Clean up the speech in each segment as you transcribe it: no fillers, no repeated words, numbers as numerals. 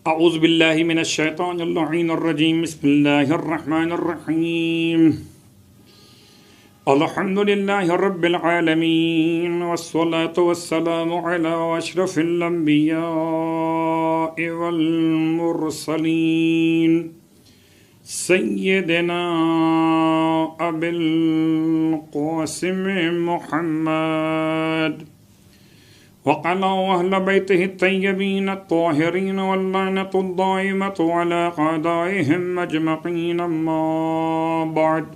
اعوذ باللہ من الشیطان اللعین الرجیم بسم اللہ الرحمن الرحیم الحمد للہ رب العالمین والصلاة والسلام علی اشرف الانبیاء والمرسلین سیدنا ابی القاسم محمد وقال أهل بيته الطيبين الطاهرين واللعنة الدائمة على أعدائهم أجمعين أما بعد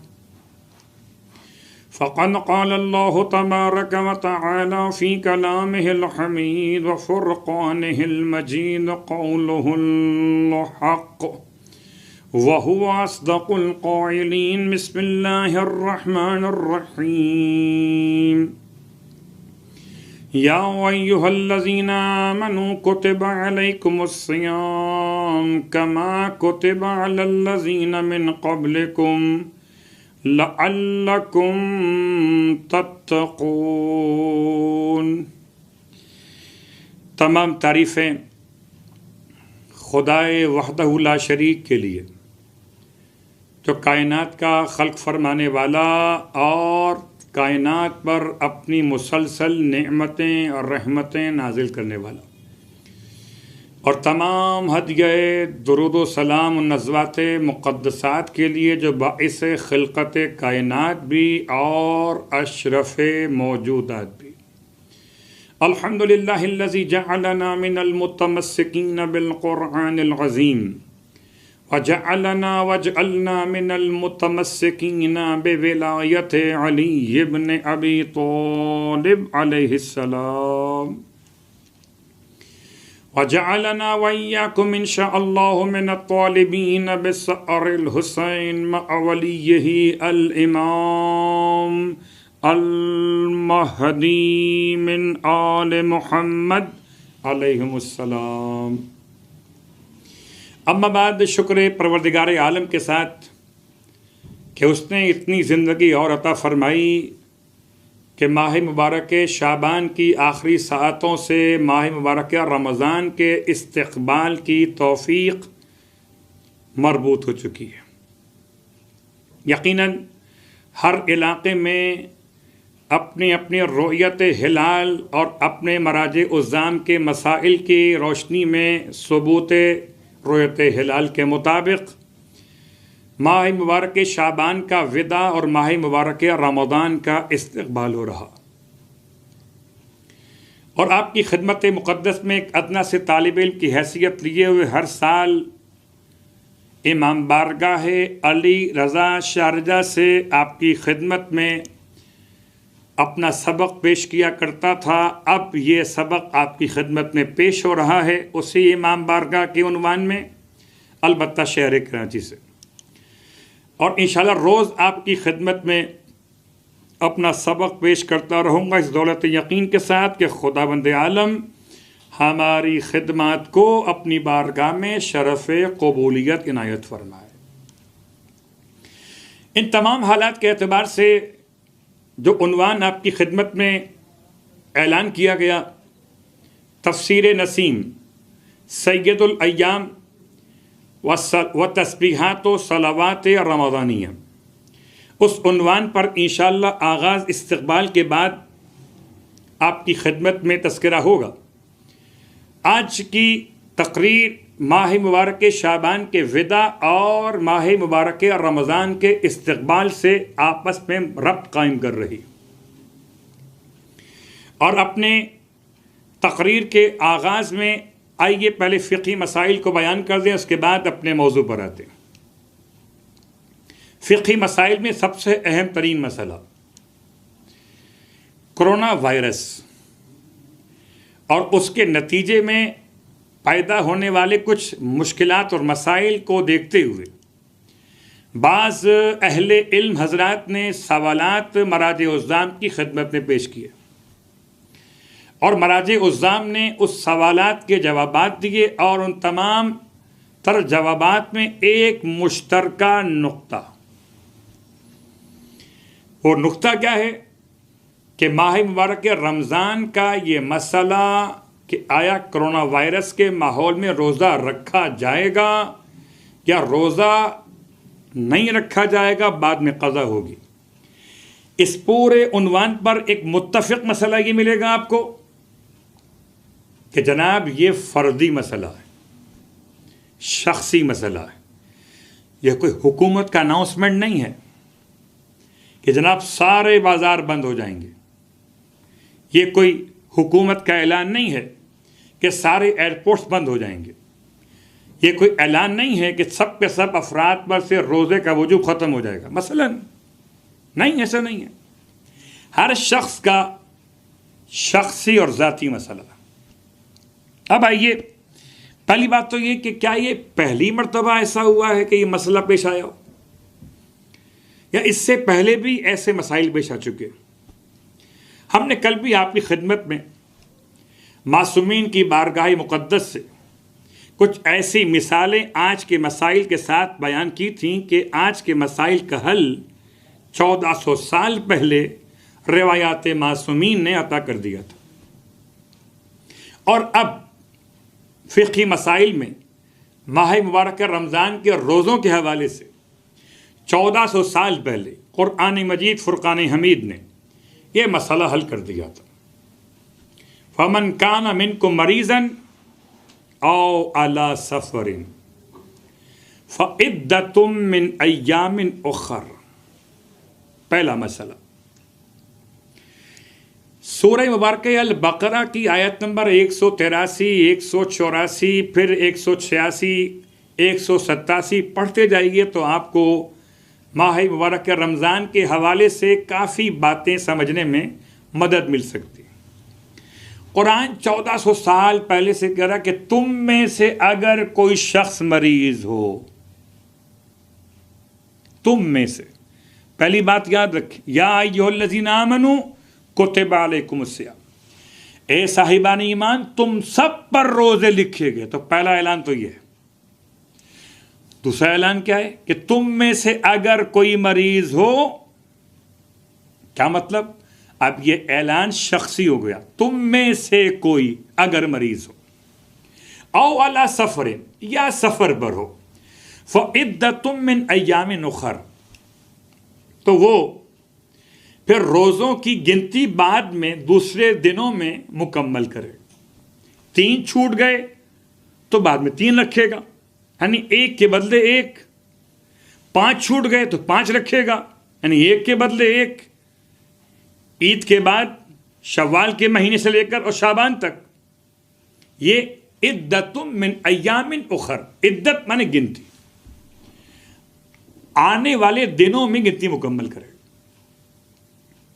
فقد قال الله تبارك وتعالى في كلامه الحميد وفرقانه المجيد قوله الحق وهو أصدق القائلين بسم الله الرحمن الرحيم یا ایھا الذین آمنوا کتب علیکم الصیام کما کتب علی الذین من قبلکم لعلکم تتقون۔ تمام تعریفیں خدائے وحدہ لا شریک کے لیے جو کائنات کا خلق فرمانے والا اور کائنات پر اپنی مسلسل نعمتیں اور رحمتیں نازل کرنے والا، اور تمام ہدیہ درود و سلام و نزوات مقدسات کے لیے جو باعث خلقت کائنات بھی اور اشرف موجودات بھی۔ الحمدللہ الذی جعلنا من المتمسکین بالقرآن العظیم وجعلنا من المتمسکین بولایت علی ابن ابی طالب علیہ السلام وجعلنا وإياكم إن شاء الله من الطالبين بثأر الحسين مع وليه الإمام المهدي من آل محمد علیہم السلام۔ اما بعد، شکر پروردگار عالم کے ساتھ کہ اس نے اتنی زندگی اور عطا فرمائی کہ ماہ مبارک شعبان کی آخری ساعتوں سے ماہ مبارک رمضان کے استقبال کی توفیق مربوط ہو چکی ہے۔ یقیناً ہر علاقے میں اپنی اپنی رؤیت ہلال اور اپنے مراجع الزام کے مسائل کی روشنی میں ثبوت رؤیت ہلال کے مطابق ماہ مبارک شعبان کا وداع اور ماہ مبارک رمضان کا استقبال ہو رہا، اور آپ کی خدمت مقدس میں ایک ادنا سے طالب علم کی حیثیت لیے ہوئے ہر سال امام بارگاہ علی رضا شارجہ سے آپ کی خدمت میں اپنا سبق پیش کیا کرتا تھا۔ اب یہ سبق آپ کی خدمت میں پیش ہو رہا ہے اسی امام بارگاہ کے عنوان میں، البتہ شہر کراچی سے، اور انشاءاللہ روز آپ کی خدمت میں اپنا سبق پیش کرتا رہوں گا، اس دولت یقین کے ساتھ کہ خداوند عالم ہماری خدمات کو اپنی بارگاہ میں شرف قبولیت عنایت فرمائے۔ ان تمام حالات کے اعتبار سے جو عنوان آپ کی خدمت میں اعلان کیا گیا، تفسیر نسیم سید الایام و تسبیحات و صلوات رمضانیہ، اس عنوان پر انشاءاللہ آغاز استقبال کے بعد آپ کی خدمت میں تذکرہ ہوگا۔ آج کی تقریر ماہ مبارک شعبان کے وداع اور ماہ مبارک رمضان کے استقبال سے آپس میں ربط قائم کر رہی، اور اپنے تقریر کے آغاز میں آئیے پہلے فقہی مسائل کو بیان کر دیں، اس کے بعد اپنے موضوع پر آتے ہیں۔ فقہی مسائل میں سب سے اہم ترین مسئلہ کرونا وائرس اور اس کے نتیجے میں پیدا ہونے والے کچھ مشکلات اور مسائل کو دیکھتے ہوئے بعض اہل علم حضرات نے سوالات مراجع الزام کی خدمت میں پیش کیے، اور مراجع الزام نے اس سوالات کے جوابات دیے، اور ان تمام تر جوابات میں ایک مشترکہ نقطہ، وہ نقطہ کیا ہے کہ ماہ مبارک رمضان کا یہ مسئلہ کہ آیا کرونا وائرس کے ماحول میں روزہ رکھا جائے گا یا روزہ نہیں رکھا جائے گا، بعد میں قضا ہوگی۔ اس پورے عنوان پر ایک متفق مسئلہ یہ ملے گا آپ کو کہ جناب یہ فردی مسئلہ ہے، شخصی مسئلہ ہے، یہ کوئی حکومت کا اناؤنسمنٹ نہیں ہے کہ جناب سارے بازار بند ہو جائیں گے، یہ کوئی حکومت کا اعلان نہیں ہے کہ سارے ایئرپورٹس بند ہو جائیں گے، یہ کوئی اعلان نہیں ہے کہ سب کے سب افراد پر سے روزے کا وجوب ختم ہو جائے گا، مثلا نہیں، ایسا نہیں ہے۔ ہر شخص کا شخصی اور ذاتی مسئلہ۔ اب آئیے، پہلی بات تو یہ کہ کیا یہ پہلی مرتبہ ایسا ہوا ہے کہ یہ مسئلہ پیش آیا ہو، یا اس سے پہلے بھی ایسے مسائل پیش آ چکے؟ ہم نے کل بھی آپ کی خدمت میں معصومین کی بارگاہ مقدس سے کچھ ایسی مثالیں آج کے مسائل کے ساتھ بیان کی تھیں کہ آج کے مسائل کا حل 1400 سال پہلے روایات معصومین نے عطا کر دیا تھا، اور اب فقہی مسائل میں ماہ مبارک رمضان کے روزوں کے حوالے سے 1400 سال پہلے قرآن مجید فرقان حمید نے یہ مسئلہ حل کر دیا تھا۔ فَمَنْ كَانَ مِنْكُمْ مَرِيضًا أَوْ عَلَى سَفَرٍ فَعِدَّةٌ مِّنْ أَيَّامٍ أُخَرَ۔ پہلا مسئلہ سورہ مبارکہ البقرہ کی آیت نمبر 183، 184، پھر 186، 187 پڑھتے جائیے تو آپ کو ماہ مبارک رمضان کے حوالے سے کافی باتیں سمجھنے میں مدد مل سکتی۔ قرآن 1400 سال پہلے سے کہہ رہا کہ تم میں سے اگر کوئی شخص مریض ہو، تم میں سے، پہلی بات یاد رکھیں، یا ایھا الذین آمنوا کتب علیکم الصیام، اے صاحبان ایمان تم سب پر روزے لکھے گئے۔ تو پہلا اعلان تو یہ ہے۔ دوسرا اعلان کیا ہے کہ تم میں سے اگر کوئی مریض ہو، کیا مطلب؟ اب یہ اعلان شخصی ہو گیا، تم میں سے کوئی اگر مریض ہو، او علی سفر، یا سفر پر ہو، فعدۃ من ایام اخر، تو وہ پھر روزوں کی گنتی بعد میں دوسرے دنوں میں مکمل کرے۔ 3 چھوٹ گئے تو بعد میں 3 رکھے گا، یعنی 1 کے بدلے 1۔ 5 چھوٹ گئے تو 5 رکھے گا، یعنی 1 کے بدلے 1۔ عید کے بعد شوال کے مہینے سے لے کر اور شعبان تک، یہ عدۃ من ایام اخر، عدت مانے گنتی، آنے والے دنوں میں گنتی مکمل کرے۔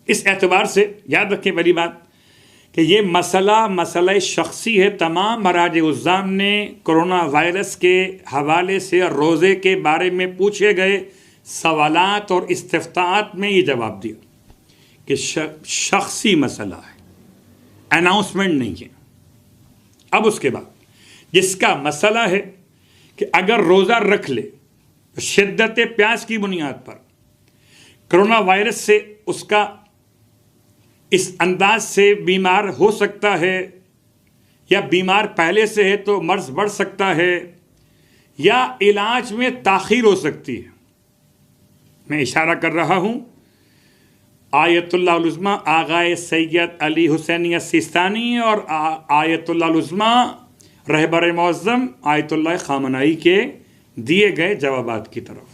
اس اعتبار سے یاد رکھیں پہلی بات کہ یہ مسئلہ شخصی ہے۔ تمام مراجع الزام نے کرونا وائرس کے حوالے سے روزے کے بارے میں پوچھے گئے سوالات اور استفتاءات میں یہ جواب دیا کہ شخصی مسئلہ ہے، اناؤنسمنٹ نہیں ہے۔ اب اس کے بعد جس کا مسئلہ ہے کہ اگر روزہ رکھ لے تو شدت پیاس کی بنیاد پر کرونا وائرس سے اس کا اس انداز سے بیمار ہو سکتا ہے، یا بیمار پہلے سے ہے تو مرض بڑھ سکتا ہے، یا علاج میں تاخیر ہو سکتی ہے۔ میں اشارہ کر رہا ہوں آیت اللہ العظمیٰ آغائے سید علی حسینی سیستانی اور آیت اللہ العظمیٰ رہبر معظم آیت اللہ خامنائی کے دیے گئے جوابات کی طرف۔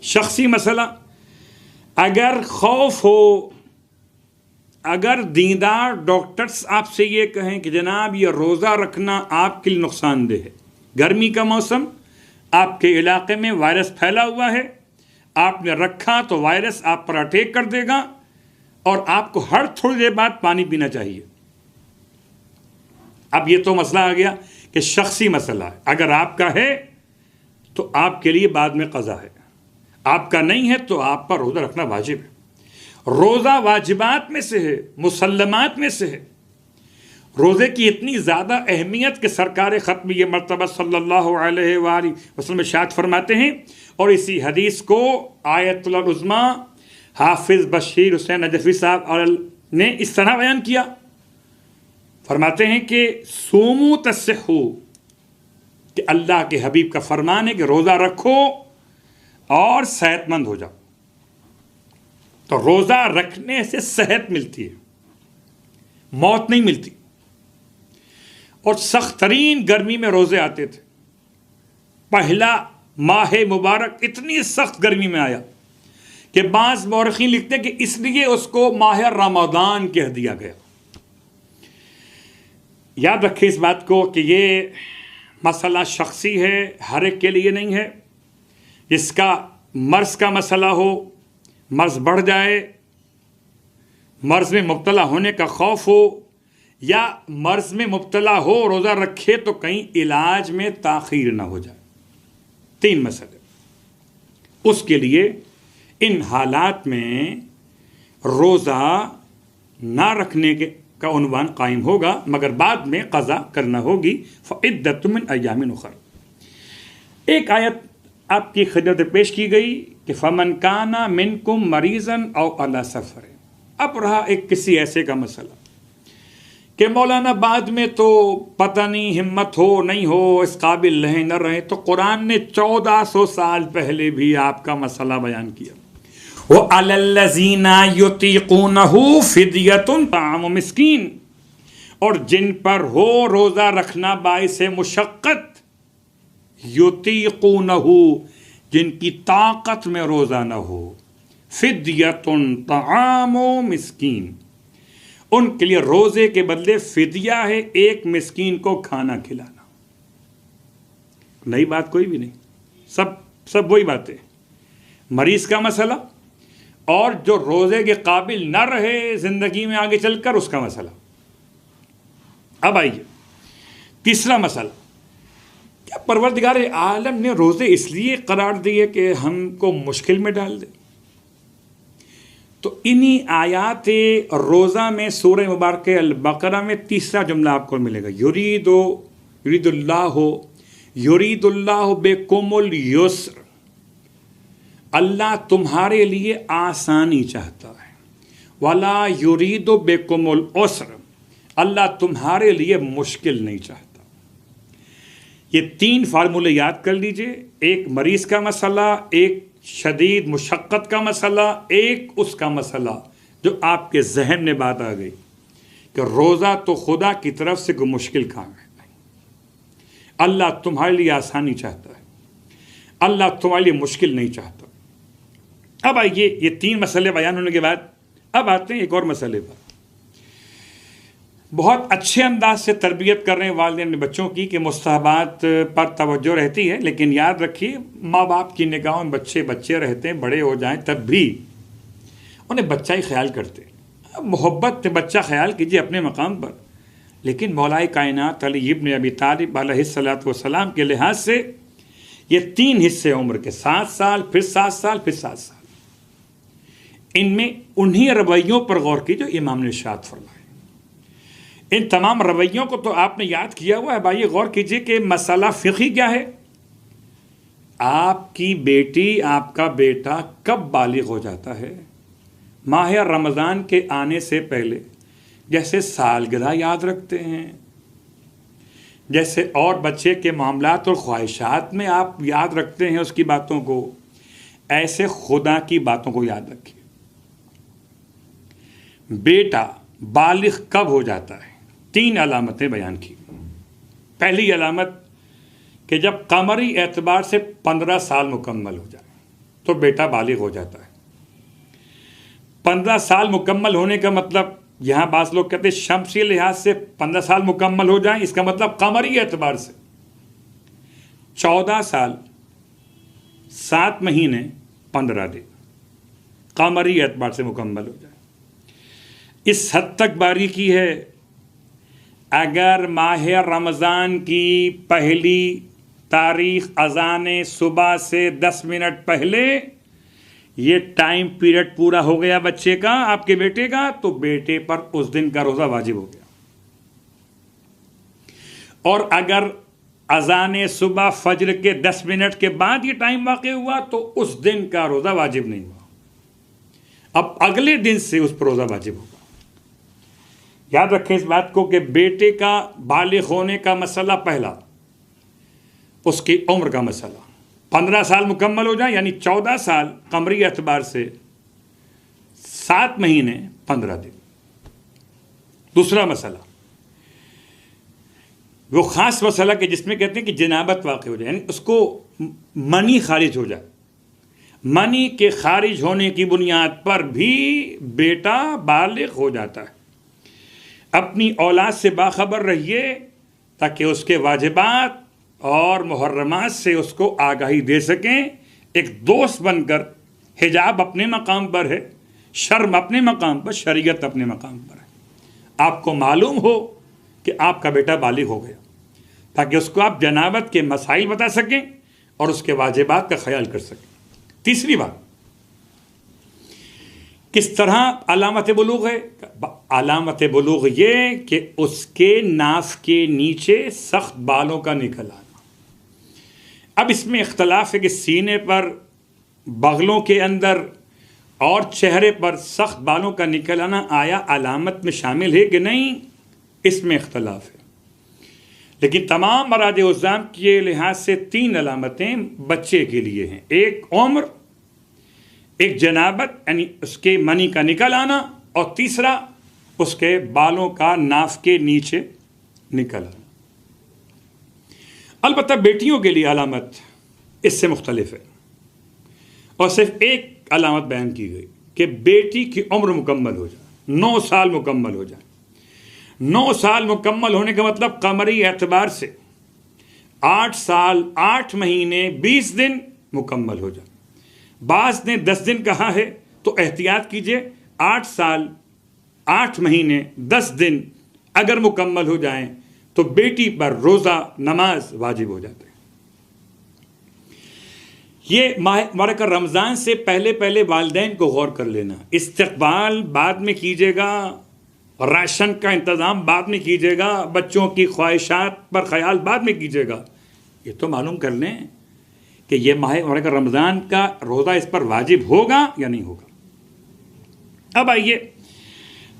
شخصی مسئلہ، اگر خوف ہو، اگر دیندار ڈاکٹرز آپ سے یہ کہیں کہ جناب یہ روزہ رکھنا آپ کے لیے نقصان دہ ہے، گرمی کا موسم، آپ کے علاقے میں وائرس پھیلا ہوا ہے، آپ نے رکھا تو وائرس آپ پر اٹیک کر دے گا، اور آپ کو ہر تھوڑی دیر بعد پانی پینا چاہیے۔ اب یہ تو مسئلہ آ گیا کہ شخصی مسئلہ ہے، اگر آپ کا ہے تو آپ کے لیے بعد میں قضا ہے، آپ کا نہیں ہے تو آپ پر روزہ رکھنا واجب ہے۔ روزہ واجبات میں سے ہے، مسلمات میں سے ہے۔ روزے کی اتنی زیادہ اہمیت کہ سرکار ختم یہ مرتبہ صلی اللہ علیہ وآلہ وسلم ارشاد فرماتے ہیں، اور اسی حدیث کو آیت اللہ العظمیٰ حافظ بشیر حسین نجفی صاحب نے اس طرح بیان کیا فرماتے ہیں کہ سومو تصحو، کہ اللہ کے حبیب کا فرمان ہے کہ روزہ رکھو اور صحت مند ہو جاؤ. تو روزہ رکھنے سے صحت ملتی ہے، موت نہیں ملتی. اور سخت ترین گرمی میں روزے آتے تھے. پہلا ماہ مبارک اتنی سخت گرمی میں آیا کہ بعض مورخین لکھتے ہیں کہ اس لیے اس کو ماہ رمضان کہہ دیا گیا. یاد رکھیں اس بات کو کہ یہ مسئلہ شخصی ہے، ہر ایک کے لیے نہیں ہے. جس کا مرض کا مسئلہ ہو، مرض بڑھ جائے، مرض میں مبتلا ہونے کا خوف ہو، یا مرض میں مبتلا ہو روزہ رکھے تو کہیں علاج میں تاخیر نہ ہو جائے. 3 مسئلے. اس کے لیے ان حالات میں روزہ نہ رکھنے کا عنوان قائم ہوگا، مگر بعد میں قضا کرنا ہوگی. فعدۃ من ایام اخر. ایک آیت آپ کی خدمت پیش کی گئی کہ فمن کان منکم مریضا او علی سفر. اب رہا ایک کسی ایسے کا مسئلہ کہ مولانا بعد میں تو پتہ نہیں ہمت ہو نہیں ہو، اس قابل رہیں نہ رہیں. تو قرآن نے 1400 سال پہلے بھی آپ کا مسئلہ بیان کیا. وَعَلَى الَّذِينَ يُطِيقُونَهُ فِدْيَةٌ طَعَامُ مِسْكِينٍ. اور جن پر ہو روزہ رکھنا باعث مشقت، یطیقونہ، جن کی طاقت میں روزہ نہ ہو، فِدْيَةٌ طَعَامُ مِسْكِينٍ، ان کے لیے روزے کے بدلے فدیہ ہے ایک مسکین کو کھانا کھلانا. نئی بات کوئی بھی نہیں، سب وہی باتیں. مریض کا مسئلہ اور جو روزے کے قابل نہ رہے زندگی میں آگے چل کر، اس کا مسئلہ. اب آئیے تیسرا مسئلہ. کیا پروردگار عالم نے روزے اس لیے قرار دیے کہ ہم کو مشکل میں ڈال دے؟ تو انہی آیات روزہ میں سورہ مبارکہ البقرہ میں تیسرا جملہ آپ کو ملے گا. یرید اللہ بکم الیسر. اللہ تمہارے لیے آسانی چاہتا ہے. ولا یرید بکم العسر. اللہ تمہارے لیے مشکل نہیں چاہتا. یہ 3 فارمولے یاد کر لیجئے. ایک مریض کا مسئلہ، ایک شدید مشقت کا مسئلہ، ایک اس کا مسئلہ جو آپ کے ذہن میں بات آ گئی کہ روزہ تو خدا کی طرف سے کوئی مشکل کام ہے. اللہ تمہارے لیے آسانی چاہتا ہے، اللہ تمہارے لیے مشکل نہیں چاہتا. اب آئیے یہ 3 مسئلے بیان ہونے کے بعد اب آتے ہیں ایک اور مسئلے پر. بہت اچھے انداز سے تربیت کر رہے ہیں والدین اپنے بچوں کی کہ مستحبات پر توجہ رہتی ہے، لیکن یاد رکھیے ماں باپ کی نگاہوں میں بچے رہتے ہیں، بڑے ہو جائیں تب بھی انہیں بچہ ہی خیال کرتے ہیں. محبت میں بچہ خیال کیجیے اپنے مقام پر، لیکن مولا کائنات علی ابن ابی طالب علیہ الصلوۃ والسلام کے لحاظ سے یہ 3 حصے عمر کے 7 سال، پھر 7 سال، پھر 7 سال، ان میں انہی رویوں پر غور کیجیے امام نے ارشاد فرمایا. ان تمام رویوں کو تو آپ نے یاد کیا ہوا ہے. بھائی غور کیجئے کہ مسئلہ فقہی کیا ہے. آپ کی بیٹی، آپ کا بیٹا کب بالغ ہو جاتا ہے؟ ماہ رمضان کے آنے سے پہلے. جیسے سالگرہ یاد رکھتے ہیں، جیسے اور بچے کے معاملات اور خواہشات میں آپ یاد رکھتے ہیں اس کی باتوں کو، ایسے خدا کی باتوں کو یاد رکھیے. بیٹا بالغ کب ہو جاتا ہے؟ 3 علامتیں بیان کی. پہلی علامت کہ جب قمری اعتبار سے 15 سال مکمل ہو جائے تو بیٹا بالغ ہو جاتا ہے. 15 سال مکمل ہونے کا مطلب، یہاں بعض لوگ کہتے ہیں شمسی لحاظ سے 15 سال مکمل ہو جائیں، اس کا مطلب قمری اعتبار سے 14 سال 7 مہینے 15 دن قمری اعتبار سے مکمل ہو جائے. اس حد تک باریکی ہے. اگر ماہ رمضان کی پہلی تاریخ اذان صبح سے 10 منٹ پہلے یہ ٹائم پیریڈ پورا ہو گیا بچے کا، آپ کے بیٹے کا، تو بیٹے پر اس دن کا روزہ واجب ہو گیا. اور اگر اذان صبح فجر کے 10 منٹ کے بعد یہ ٹائم واقع ہوا تو اس دن کا روزہ واجب نہیں ہوا. اب اگلے دن سے اس پر روزہ واجب ہوگا. یاد رکھیں اس بات کو کہ بیٹے کا بالغ ہونے کا مسئلہ پہلا، اس کی عمر کا مسئلہ 15 سال مکمل ہو جائیں، یعنی 14 سال قمری اعتبار سے 7 مہینے 15 دن۔ دوسرا مسئلہ وہ خاص مسئلہ کہ جس میں کہتے ہیں کہ جنابت واقع ہو جائے، یعنی اس کو منی خارج ہو جائے۔ منی کے خارج ہونے کی بنیاد پر بھی بیٹا بالغ ہو جاتا ہے۔ اپنی اولاد سے باخبر رہیے تاکہ اس کے واجبات اور محرمات سے اس کو آگاہی دے سکیں، ایک دوست بن کر۔ حجاب اپنے مقام پر ہے، شرم اپنے مقام پر، شریعت اپنے مقام پر ہے۔ آپ کو معلوم ہو کہ آپ کا بیٹا بالغ ہو گیا تاکہ اس کو آپ جنابت کے مسائل بتا سکیں اور اس کے واجبات کا خیال کر سکیں۔ تیسری بات، کس طرح علامت بلوغ ہے؟ علامت بلوغ یہ کہ اس کے ناف کے نیچے سخت بالوں کا نکل آنا۔ اب اس میں اختلاف ہے کہ سینے پر، بغلوں کے اندر اور چہرے پر سخت بالوں کا نکل آنا آیا علامت میں شامل ہے کہ نہیں، اس میں اختلاف ہے۔ لیکن تمام مراجع الزام کے لحاظ سے 3 علامتیں بچے کے لیے ہیں، ایک عمر، ایک جنابت یعنی اس کے منی کا نکل آنا، اور تیسرا اس کے بالوں کا ناف کے نیچے نکل آنا۔ البتہ بیٹیوں کے لیے علامت اس سے مختلف ہے، اور صرف ایک علامت بیان کی گئی کہ بیٹی کی عمر مکمل ہو جائے، 9 سال مکمل ہو جائے۔ 9 سال مکمل ہونے کا مطلب قمری اعتبار سے 8 سال 8 مہینے 20 دن مکمل ہو جائے۔ بعض نے 10 دن کہا ہے تو احتیاط کیجئے، 8 سال 8 مہینے 10 دن اگر مکمل ہو جائیں تو بیٹی پر روزہ نماز واجب ہو جاتے ہیں۔ یہ ماہ مبارک رمضان سے پہلے والدین کو غور کر لینا، استقبال بعد میں کیجیے گا، راشن کا انتظام بعد میں کیجیے گا، بچوں کی خواہشات پر خیال بعد میں کیجیے گا۔ یہ تو معلوم کر لیں کہ یہ ماہ مبارک رمضان کا روزہ اس پر واجب ہوگا یا نہیں ہوگا۔ اب آئیے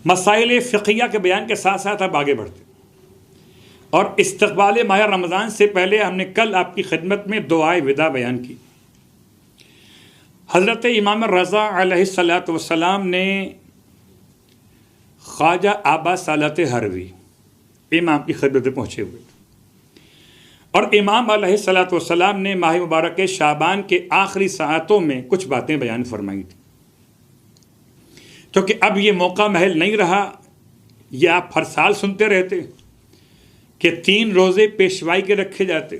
مسائل فقہیہ کے بیان کے ساتھ ساتھ اب آگے بڑھتے ہیں، اور استقبال ماہ رمضان سے پہلے ہم نے کل آپ کی خدمت میں دعائے وداع بیان کی۔ حضرت امام رضا علیہ السلام نے خواجہ آبا سالت ہروی امام کی خدمت میں پہنچے ہوئے، اور امام علیہ السلام نے ماہ مبارک شعبان کے آخری ساعتوں میں کچھ باتیں بیان فرمائی تھیں۔ کیونکہ اب یہ موقع محل نہیں رہا، یہ آپ ہر سال سنتے رہتے کہ 3 روزے پیشوائی کے رکھے جاتے،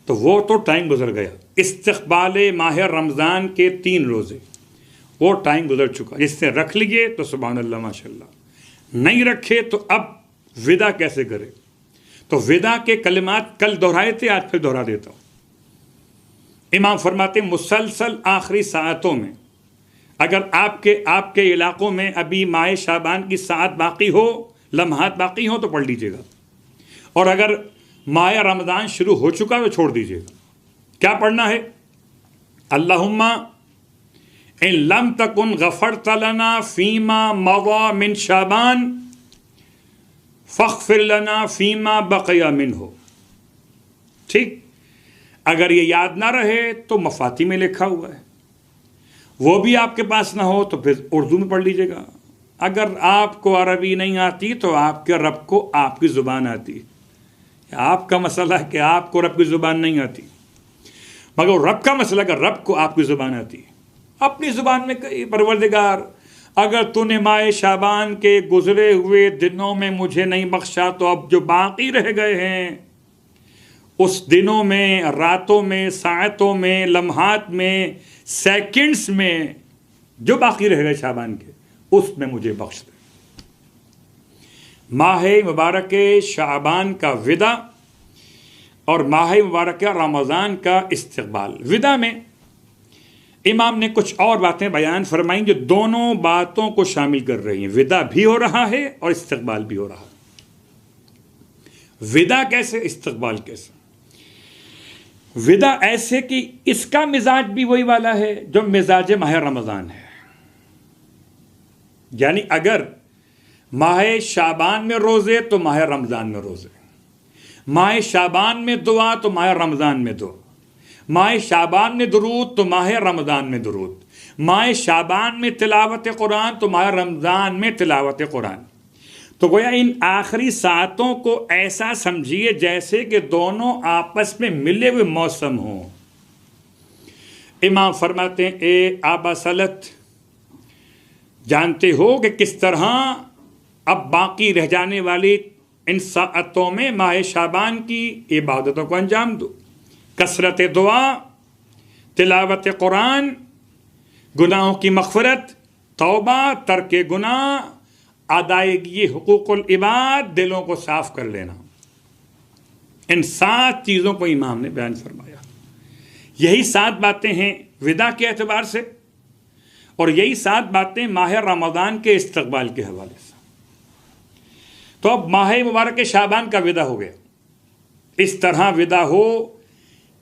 تو وہ تو ٹائم گزر گیا۔ استقبال ماہ رمضان کے 3 روزے وہ ٹائم گزر چکا۔ جس نے رکھ لیے تو سبحان اللہ ماشاءاللہ، نہیں رکھے تو اب ودا کیسے کرے؟ تو ودا کے کلمات کل دہرائے تھے، آج پھر دہرا دیتا ہوں۔ امام فرماتے مسلسل آخری ساعتوں میں اگر آپ کے علاقوں میں ابھی ماہ شعبان کی ساعت باقی ہو، لمحات باقی ہوں تو پڑھ لیجیے گا، اور اگر ماہ رمضان شروع ہو چکا تو چھوڑ دیجیے گا۔ کیا پڑھنا ہے؟ اللہم ان لم تکن غفرت لنا فیما مضى من شعبان فاغفر لنا فیما بقی منہ۔ ٹھیک، اگر یہ یاد نہ رہے تو مفاتی میں لکھا ہوا ہے، وہ بھی آپ کے پاس نہ ہو تو پھر اردو میں پڑھ لیجیے گا۔ اگر آپ کو عربی نہیں آتی تو آپ کے رب کو آپ کی زبان آتی ہے۔ آپ کا مسئلہ ہے کہ آپ کو رب کی زبان نہیں آتی، مگر رب کا مسئلہ کہ رب کو آپ کی زبان آتی ہے۔ اپنی زبان میں کہی، پروردگار اگر تو نے ماہ شعبان کے گزرے ہوئے دنوں میں مجھے نہیں بخشا تو اب جو باقی رہ گئے ہیں اس دنوں میں، راتوں میں، ساعتوں میں، لمحات میں، سیکنڈز میں جو باقی رہ گئے شعبان کے، اس میں مجھے بخش دے۔ ماہ مبارک شعبان کا ودا اور ماہ مبارک رمضان کا استقبال۔ ودا میں امام نے کچھ اور باتیں بیان فرمائیں جو دونوں باتوں کو شامل کر رہی ہیں، ودا بھی ہو رہا ہے اور استقبال بھی ہو رہا ہے۔ ودا کیسے، استقبال کیسے؟ ودا ایسے کہ اس کا مزاج بھی وہی والا ہے جو مزاج ماہ رمضان ہے، یعنی اگر ماہ شعبان میں روزے تو ماہ رمضان میں روزے، ماہ شعبان میں دعا تو ماہ رمضان میں دعا، ماہ شعبان میں درود تو ماہ رمضان میں درود، ماہ شعبان میں تلاوت قرآن تو ماہ رمضان میں تلاوت قرآن۔ تو گویا ان آخری ساعتوں کو ایسا سمجھیے جیسے کہ دونوں آپس میں ملے ہوئے موسم ہوں۔ امام فرماتے ہیں اے آبا سلط، جانتے ہو کہ کس طرح اب باقی رہ جانے والی ان ساعتوں میں ماہ شعبان کی عبادتوں کو انجام دو، کثرت دعا، تلاوت قرآن، گناہوں کی مغفرت، توبہ، ترک گناہ، ادائیگی حقوق العباد، دلوں کو صاف کر لینا۔ ان 7 چیزوں کو امام نے بیان فرمایا۔ یہی 7 باتیں ہیں وداع کے اعتبار سے، اور یہی 7 باتیں ماہ رمضان کے استقبال کے حوالے سے۔ تو اب ماہ مبارک شعبان کا وداع ہو گیا۔ اس طرح وداع ہو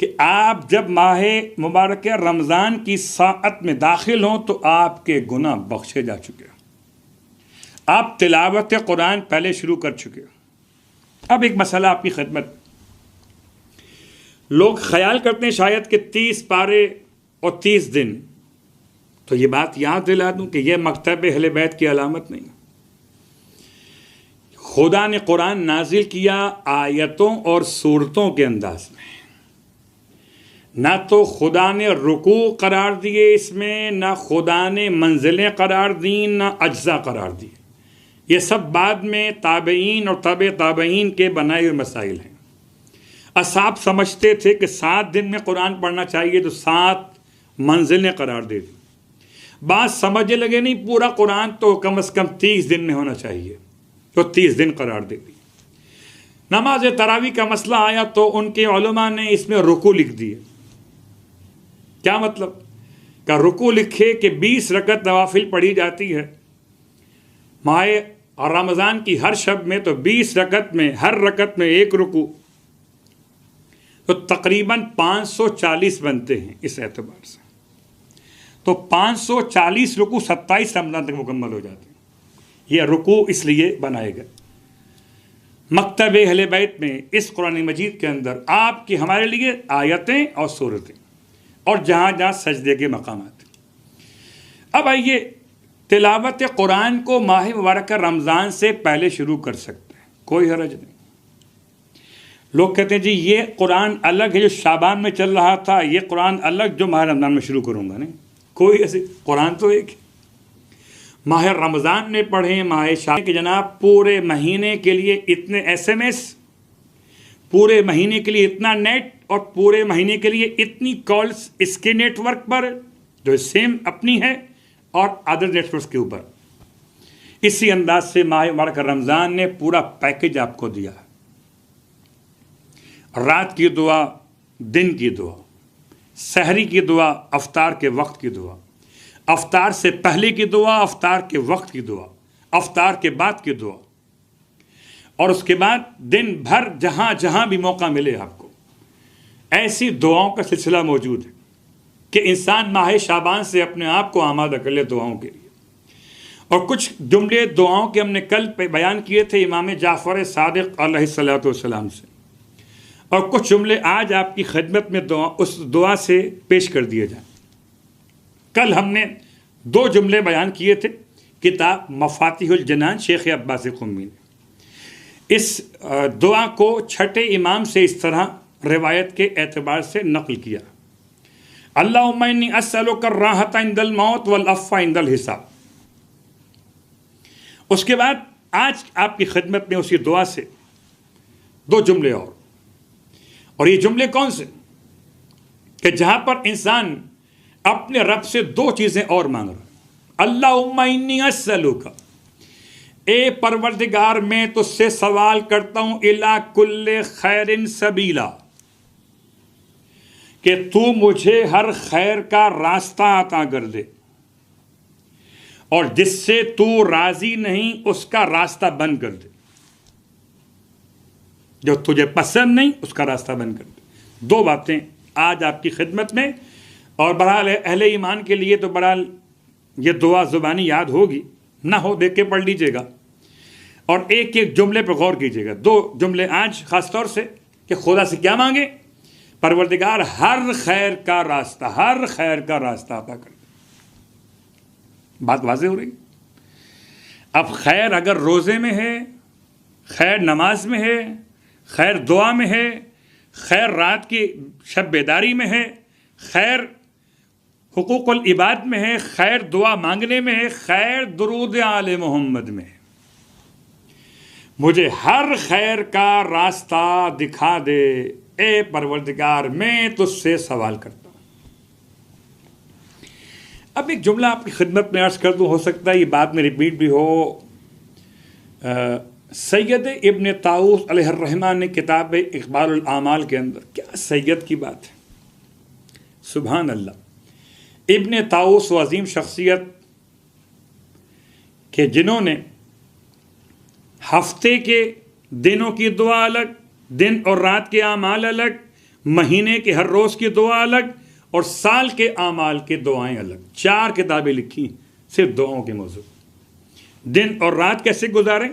کہ آپ جب ماہ مبارک رمضان کی ساعت میں داخل ہوں تو آپ کے گناہ بخشے جا چکے ہیں، آپ تلاوت قرآن پہلے شروع کر چکے ہیں۔ اب ایک مسئلہ آپ کی خدمت، لوگ خیال کرتے ہیں شاید کہ 30 پارے اور 30 دن، تو یہ بات یاد دلا دوں کہ یہ مکتب اہل بیت کی علامت نہیں۔ خدا نے قرآن نازل کیا آیتوں اور صورتوں کے انداز میں، نہ تو خدا نے رکوع قرار دیے اس میں، نہ خدا نے منزلیں قرار دیں، نہ اجزاء قرار دیے۔ یہ سب بعد میں تابعین اور تابع تابعین کے بنائے ہوئے مسائل ہیں۔ اصحاب سمجھتے تھے کہ 7 دن میں قرآن پڑھنا چاہیے تو 7 منزلیں قرار دے دی۔ بعض سمجھنے لگے نہیں، پورا قرآن تو کم از کم 30 دن میں ہونا چاہیے، تو 30 دن قرار دے دی۔ نماز تراویح کا مسئلہ آیا تو ان کے علماء نے اس میں رکوع لکھ دیے۔ کیا مطلب؟ کہ رکوع لکھے کہ 20 رکعت نوافل پڑھی جاتی ہے ماہ رمضان کی ہر شب میں، تو 20 رکعت میں ہر رکعت میں 1 رکوع، تو تقریباً 540 بنتے ہیں اس اعتبار سے۔ تو 540 رکوع 27 رمضان تک مکمل ہو جاتے ہیں۔ یہ رکوع اس لیے بنائے گئے۔ مکتب اہل بیت میں اس قرآن مجید کے اندر آپ کی ہمارے لیے آیتیں اور صورتیں، اور جہاں جہاں سجدے کے مقامات۔ اب آئیے، تلاوت قرآن کو ماہ مبارک رمضان سے پہلے شروع کر سکتے ہیں، کوئی حرج نہیں۔ لوگ کہتے ہیں جی یہ قرآن الگ ہے جو شعبان میں چل رہا تھا، یہ قرآن الگ جو ماہ رمضان میں شروع کروں گا۔ نہیں، کوئی ایسے، قرآن تو ایک ہے۔ ماہ رمضان میں پڑھیں، ماہ شعبان کے جناب پورے مہینے کے لیے اتنے SMS، پورے مہینے کے لیے اتنا نیٹ، اور پورے مہینے کے لیے اتنی کالز اس کے نیٹ ورک پر جو سیم اپنی ہے اور ادر نیٹ ورکس کے اوپر۔ اسی انداز سے ماہ مبارک رمضان نے پورا پیکج آپ کو دیا ہے۔ رات کی دعا، دن کی دعا، سحری کی دعا، افطار کے وقت کی دعا، افطار سے پہلے کی دعا، افطار کے وقت کی دعا، افطار کے بعد کی دعا، اور اس کے بعد دن بھر جہاں جہاں بھی موقع ملے آپ کو ایسی دعاؤں کا سلسلہ موجود ہے کہ انسان ماہ شعبان سے اپنے آپ کو آمادہ کر لے دعاؤں کے لیے۔ اور کچھ جملے دعاؤں کے ہم نے کل بیان کیے تھے امام جعفر صادق علیہ الصلوۃ والسلام سے، اور کچھ جملے آج آپ کی خدمت میں اس دعا سے پیش کر دیے جائیں۔ کل ہم نے 2 جملے بیان کیے تھے کتاب مفاتیح الجنان شیخ عباس قمی نے۔ اس دعا کو چھٹے امام سے اس طرح روایت کے اعتبار سے نقل کیا: اللہم انی اسألک الراحۃ عند الموت والعفو عند الحساب۔ اس کے بعد آج آپ کی خدمت میں اسی دعا سے 2 جملے اور یہ جملے کون سے؟ کہ جہاں پر انسان اپنے رب سے 2 چیزیں اور مانگ رہا ہے۔ اللہم انی اسألک، اے پروردگار میں تجھ سے سوال کرتا ہوں، الی کل خیر سبیلا، کہ تو مجھے ہر خیر کا راستہ عطا کر دے، اور جس سے تو راضی نہیں اس کا راستہ بند کر دے، جو تجھے پسند نہیں اس کا راستہ بند کر دے۔ 2 باتیں آج آپ کی خدمت میں، اور بہرحال اہل ایمان کے لیے تو بہرحال یہ دعا زبانی یاد ہوگی، نہ ہو دیکھ کے پڑھ لیجئے گا۔ اور ایک ایک جملے پہ غور کیجیے گا. 2 جملے آج خاص طور سے کہ خدا سے کیا مانگے. پروردگار ہر خیر کا راستہ عطا کر. بات واضح ہو رہی. اب خیر اگر روزے میں ہے، خیر نماز میں ہے، خیر دعا میں ہے، خیر رات کی شب بیداری میں ہے، خیر حقوق العباد میں ہے، خیر دعا مانگنے میں ہے، خیر درود آل محمد میں ہے. مجھے ہر خیر کا راستہ دکھا دے اے پروردگار، میں تجھ سے سوال کرتا ہوں. اب ایک جملہ آپ کی خدمت میں عرض کر دوں، ہو سکتا ہے یہ بات میں ریپیٹ بھی ہو. سید ابن طاؤس علیہ الرحمہ نے کتاب اقبال الاعمال کے اندر، کیا سید کی بات ہے، سبحان اللہ. ابن طاؤس و عظیم شخصیت کہ جنہوں نے ہفتے کے دنوں کی دعا الگ، دن اور رات کے اعمال الگ، مہینے کے ہر روز کی دعا الگ، اور سال کے اعمال کے دعائیں الگ. 4 کتابیں لکھی صرف دعاؤں کے موضوع. دن اور رات کیسے گزاریں،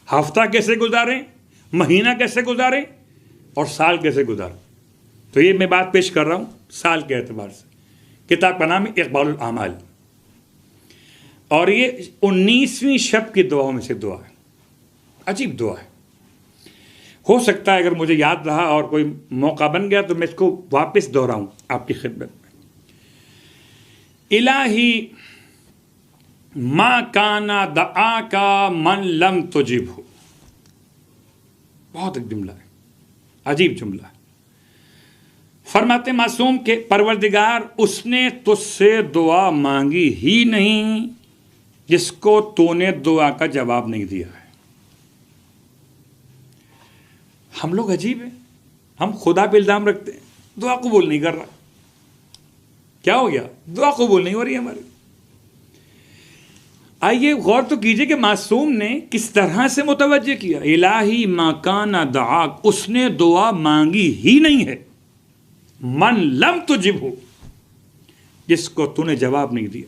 ہفتہ کیسے گزاریں، مہینہ کیسے گزاریں، اور سال کیسے گزاریں. تو یہ میں بات پیش کر رہا ہوں سال کے اعتبار سے. کتاب کا نام ہے اقبال الاعمال، اور یہ 19ویں شب کی دعاؤں میں سے دعا ہے. عجیب دعا ہے. ہو سکتا ہے اگر مجھے یاد رہا اور کوئی موقع بن گیا تو میں اس کو واپس دہراؤں آپ کی خدمت میں. الہی ما کانا دعاکا من لم تجبہ. بہت ایک جملہ ہے، عجیب جملہ ہے. فرماتے معصوم کہ پروردگار اس نے تجھ سے دعا مانگی ہی نہیں جس کو تو نے دعا کا جواب نہیں دیا ہے. ہم لوگ عجیب ہیں، ہم خدا پہ الزام رکھتے ہیں دعا قبول نہیں کر رہا. کیا ہو گیا؟ دعا قبول نہیں ہو رہی ہماری. آئیے غور تو کیجئے کہ معصوم نے کس طرح سے متوجہ کیا. الہی ما کان دعاک، اس نے دعا مانگی ہی نہیں ہے. من لم تجبہ، جس کو تو نے جواب نہیں دیا.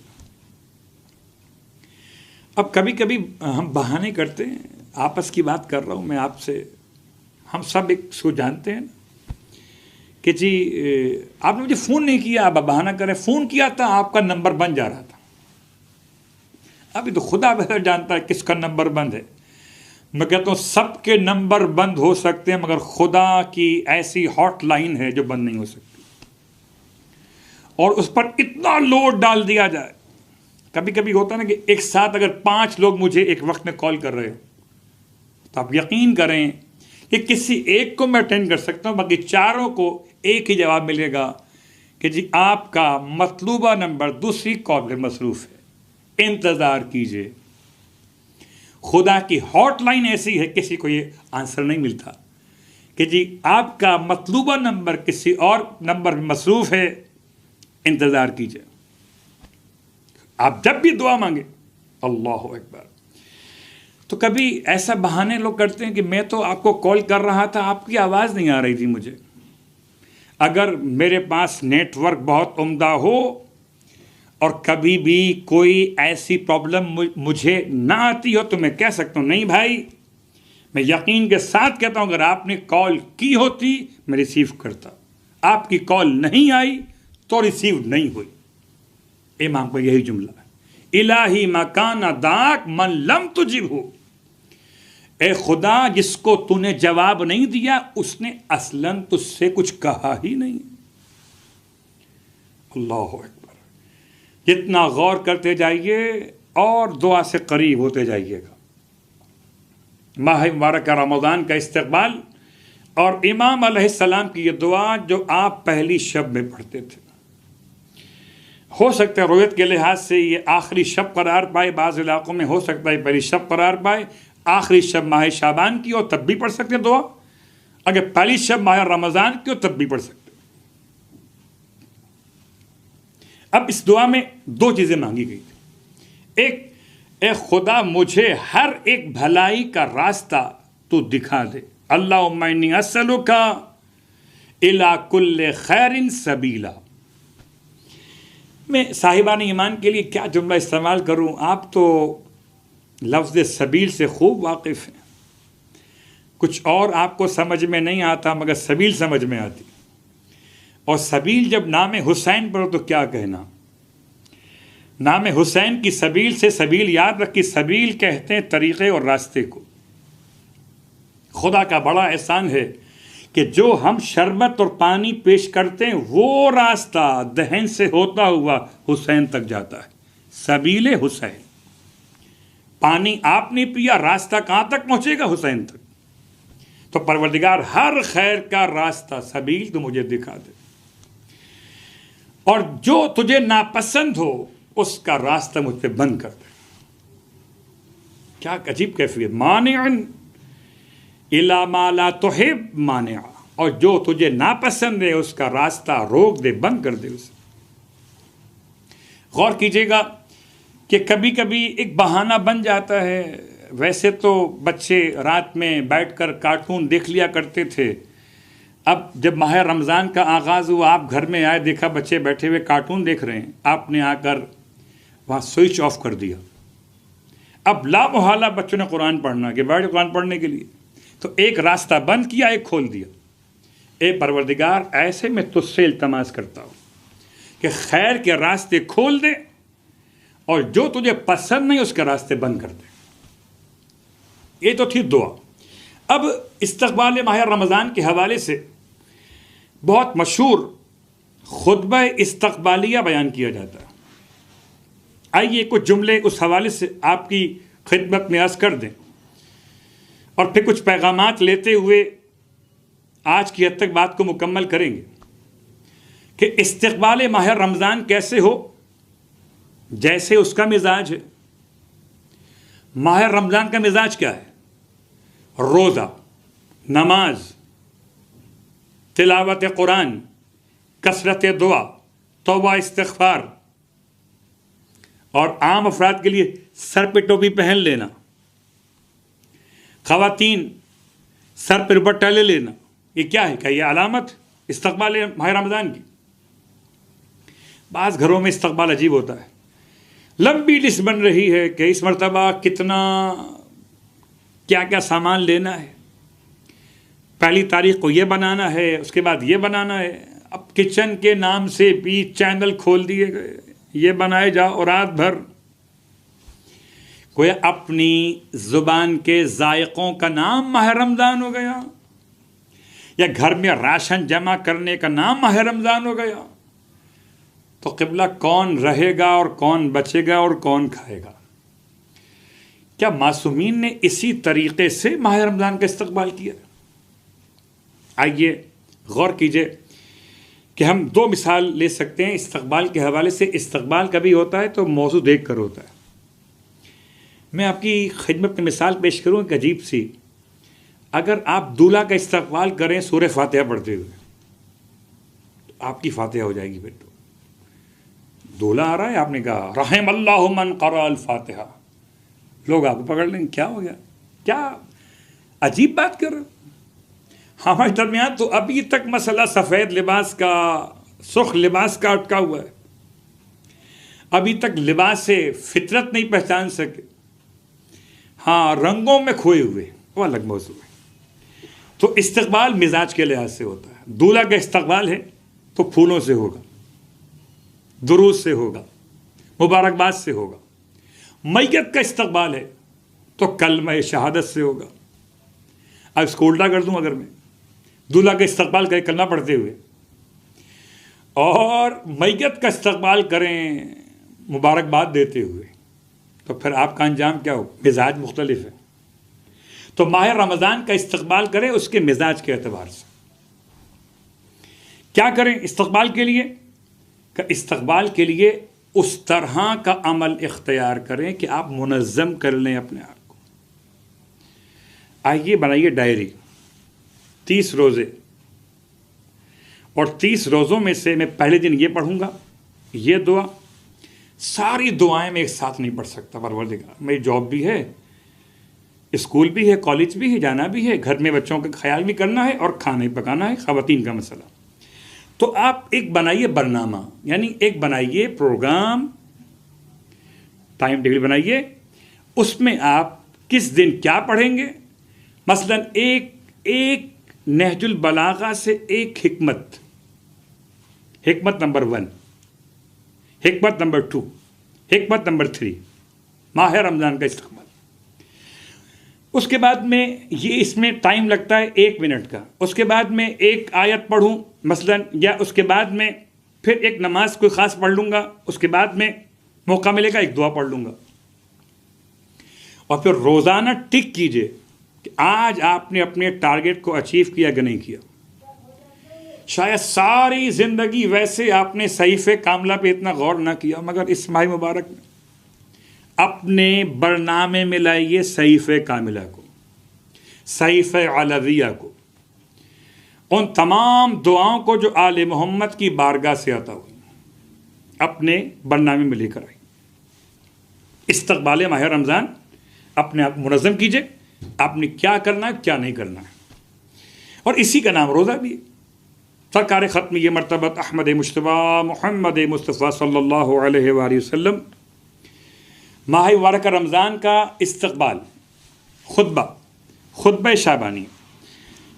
اب کبھی کبھی ہم بہانے کرتے ہیں، آپس کی بات کر رہا ہوں میں آپ سے، ہم سب ایک کو جانتے ہیں کہ جی آپ نے مجھے فون نہیں کیا، آپ بہانہ کریں. فون کیا تھا، آپ کا نمبر بند جا رہا تھا. ابھی تو خدا بہتر جانتا ہے کس کا نمبر بند ہے. میں کہتا ہوں سب کے نمبر بند ہو سکتے ہیں، مگر خدا کی ایسی ہاٹ لائن ہے جو بند نہیں ہو سکتی. اور اس پر اتنا لوڈ ڈال دیا جائے. کبھی کبھی ہوتا ہے نا کہ ایک ساتھ اگر 5 لوگ مجھے ایک وقت میں کال کر رہے ہو تو آپ یقین کریں کہ کسی ایک کو میں اٹینڈ کر سکتا ہوں، باقی 4 کو ایک ہی جواب ملے گا کہ جی آپ کا مطلوبہ نمبر دوسری کال پہ مصروف ہے، انتظار کیجئے. خدا کی ہاٹ لائن ایسی ہے کسی کو یہ آنسر نہیں ملتا کہ جی آپ کا مطلوبہ نمبر کسی اور نمبر میں مصروف ہے، انتظار کیجئے. آپ جب بھی دعا مانگے اللہ اکبر. تو کبھی ایسا بہانے لوگ کرتے ہیں کہ میں تو آپ کو کال کر رہا تھا، آپ کی آواز نہیں آ رہی تھی مجھے. اگر میرے پاس نیٹ ورک بہت عمدہ ہو اور کبھی بھی کوئی ایسی پرابلم مجھے نہ آتی ہو تو میں کہہ سکتا ہوں نہیں بھائی، میں یقین کے ساتھ کہتا ہوں اگر آپ نے کال کی ہوتی میں ریسیو کرتا. آپ کی کال نہیں آئی تو ریسیو نہیں ہوئی. امام کو یہی جملہ ہے، الہی ما کان دعاک من لم تجبہ. اے خدا جس کو تو نے جواب نہیں دیا اس نے اصلاً تجھ سے کچھ کہا ہی نہیں. اللہ اکبر. جتنا غور کرتے جائیے اور دعا سے قریب ہوتے جائیے گا. ماہ مبارک رمضان کا استقبال اور امام علیہ السلام کی یہ دعا جو آپ پہلی شب میں پڑھتے تھے، ہو سکتا ہے رویت کے لحاظ سے یہ آخری شب قرار پائے، بعض علاقوں میں ہو سکتا ہے پہلی شب قرار پائے، آخری شب ماہ شعبان کی ہو تب بھی پڑھ سکتے ہیں دعا، اگر پہلی شب ماہ رمضان کی ہو تب بھی پڑھ سکتے ہیں. اب اس دعا میں 2 چیزیں مانگی گئی تھی. ایک، اے خدا مجھے ہر ایک بھلائی کا راستہ تو دکھا دے. اللہم انی اسألک الی کل خیر سبیلا. میں صاحبان ایمان کے لیے کیا جملہ استعمال کروں؟ آپ تو لفظ سبیل سے خوب واقف ہیں. کچھ اور آپ کو سمجھ میں نہیں آتا مگر سبیل سمجھ میں آتی. اور سبیل جب نام حسین پر ہو تو کیا کہنا. نام حسین کی سبیل سے سبیل یاد رکھی. سبیل کہتے ہیں طریقے اور راستے کو. خدا کا بڑا احسان ہے کہ جو ہم شربت اور پانی پیش کرتے ہیں وہ راستہ دہن سے ہوتا ہوا حسین تک جاتا ہے. سبیل حسین. پانی آپ نے پیا، راستہ کہاں تک پہنچے گا؟ حسین تک. تو پروردگار ہر خیر کا راستہ سبیل تو مجھے دکھا دے، اور جو تجھے ناپسند ہو اس کا راستہ مجھ پہ بند کر دے. کیا عجیب کیفیت. مانع الا ما لا تحب مانع. اور جو تجھے ناپسند ہے اس کا راستہ روک دے، بند کر دے اسے. غور کیجیے گا کہ کبھی کبھی ایک بہانہ بن جاتا ہے. ویسے تو بچے رات میں بیٹھ کر کارٹون دیکھ لیا کرتے تھے. اب جب ماہ رمضان کا آغاز ہوا، آپ گھر میں آئے، دیکھا بچے بیٹھے ہوئے کارٹون دیکھ رہے ہیں، آپ نے آ کر وہاں سوئچ آف کر دیا. اب لا محالہ بچوں نے قرآن پڑھنا کہ بیٹھ قرآن پڑھنے کے لیے، تو ایک راستہ بند کیا، ایک کھول دیا. اے پروردگار، ایسے میں تجھ سے التماس کرتا ہوں کہ خیر کے راستے کھول دے اور جو تجھے پسند نہیں اس کے راستے بند کر دے. یہ تو تھی دعا. اب استقبال ماہ رمضان کے حوالے سے بہت مشہور خطبہ استقبالیہ بیان کیا جاتا ہے. آئیے کچھ جملے اس حوالے سے آپ کی خدمت میں عرض کر دیں اور پھر کچھ پیغامات لیتے ہوئے آج کی حد تک بات کو مکمل کریں گے کہ استقبال ماہ رمضان کیسے ہو. جیسے اس کا مزاج ہے. ماہ رمضان کا مزاج کیا ہے؟ روزہ، نماز، تلاوت قرآن، کثرت دعا، توبہ استغفار، اور عام افراد کے لیے سر پہ ٹوپی پہن لینا، خواتین سر پہ دوپٹہ لے لینا. یہ کیا ہے؟ کیا یہ علامت استقبال ماہ رمضان کی؟ بعض گھروں میں استقبال عجیب ہوتا ہے. لمبی لسٹ بن رہی ہے کہ اس مرتبہ کتنا کیا کیا سامان لینا ہے، پہلی تاریخ کو یہ بنانا ہے، اس کے بعد یہ بنانا ہے. اب کچن کے نام سے بھی چینل کھول دیے گئے، یہ بنائے جاؤ رات بھر. کوئی اپنی زبان کے ذائقوں کا نام ماہ رمضان ہو گیا، یا گھر میں راشن جمع کرنے کا نام ماہ رمضان ہو گیا. تو قبلہ کون رہے گا اور کون بچے گا اور کون کھائے گا؟ کیا معصومین نے اسی طریقے سے ماہ رمضان کا استقبال کیا؟ آئیے غور کیجئے کہ ہم دو مثال لے سکتے ہیں استقبال کے حوالے سے. استقبال کبھی ہوتا ہے تو موضوع دیکھ کر ہوتا ہے. میں آپ کی خدمت میں مثال پیش کروں ایک عجیب سی. اگر آپ دولہا کا استقبال کریں سورہ فاتحہ پڑھتے ہوئے تو آپ کی فاتحہ ہو جائے گی. پھر تو دولہا آ رہا ہے، آپ نے کہا رحم اللہ من قرأ الفاتحہ، لوگ آپ کو پکڑ لیں گے. کیا ہو گیا؟ کیا عجیب بات کر رہے ہو؟ ہمارے درمیان تو ابھی تک مسئلہ سفید لباس کا، سرخ لباس کا اٹکا ہوا ہے. ابھی تک لباس سے فطرت نہیں پہچان سکے. ہاں، رنگوں میں کھوئے ہوئے، وہ الگ موضوع ہے. تو استقبال مزاج کے لحاظ سے ہوتا ہے. دولہا کا استقبال ہے تو پھولوں سے ہوگا، درود سے ہوگا، مبارکباد سے ہوگا. میت کا استقبال ہے تو کلمہ شہادت سے ہوگا. اب اس کو الٹا کر دوں، اگر میں دولہا کا استقبال کریں کلمہ پڑھتے ہوئے اور میت کا استقبال کریں مبارکباد دیتے ہوئے، تو پھر آپ کا انجام کیا ہو؟ مزاج مختلف ہے. تو ماہ رمضان کا استقبال کریں اس کے مزاج کے اعتبار سے. کیا کریں استقبال کے لیے؟ کہ استقبال کے لیے اس طرح کا عمل اختیار کریں کہ آپ منظم کر لیں اپنے آپ کو. آئیے بنائیے ڈائری، 30 روزے، اور 30 روزوں میں سے میں پہلے دن یہ پڑھوں گا، یہ دعا. ساری دعائیں میں ایک ساتھ نہیں پڑھ سکتا. پروردگار، میری جاب بھی ہے، اسکول بھی ہے، کالج بھی ہے، جانا بھی ہے، گھر میں بچوں کا خیال بھی کرنا ہے اور کھانا بھی پکانا ہے، خواتین کا مسئلہ. تو آپ ایک بنائیے برنامہ، یعنی ایک بنائیے پروگرام، ٹائم ٹیبل بنائیے اس میں آپ کس دن کیا پڑھیں گے. مثلا ایک نہج البلاغہ سے ایک حکمت نمبر 1، حکمت نمبر 2، حکمت نمبر 3، ماہ رمضان کا استقبال. اس کے بعد میں یہ اس میں ٹائم لگتا ہے 1 منٹ کا. اس کے بعد میں ایک آیت پڑھوں مثلا، یا اس کے بعد میں پھر ایک نماز کوئی خاص پڑھ لوں گا. اس کے بعد میں موقع ملے گا ایک دعا پڑھ لوں گا. اور پھر روزانہ ٹک کیجئے کہ آج آپ نے اپنے ٹارگٹ کو اچیو کیا کہ نہیں کیا. شاید ساری زندگی ویسے آپ نے صحیفے کاملہ پہ اتنا غور نہ کیا، مگر اس ماہ مبارک میں اپنے برنامے میں لائیے صحیفہ کاملہ کو، صحیفہ علویہ کو، ان تمام دعاؤں کو جو آل محمد کی بارگاہ سے عطا ہوئی اپنے برنامے میں لے کر آئی. استقبال ماہ رمضان اپنے آپ منظم کیجئے، آپ نے کیا کرنا ہے کیا نہیں کرنا ہے. اور اسی کا نام روزہ بھی ہے. سرکار ختم یہ مرتبہ احمد مجتبیٰ محمد مصطفیٰ صلی اللہ علیہ وآلہ وسلم ماہ مبارک رمضان کا استقبال خطبہ شعبانی.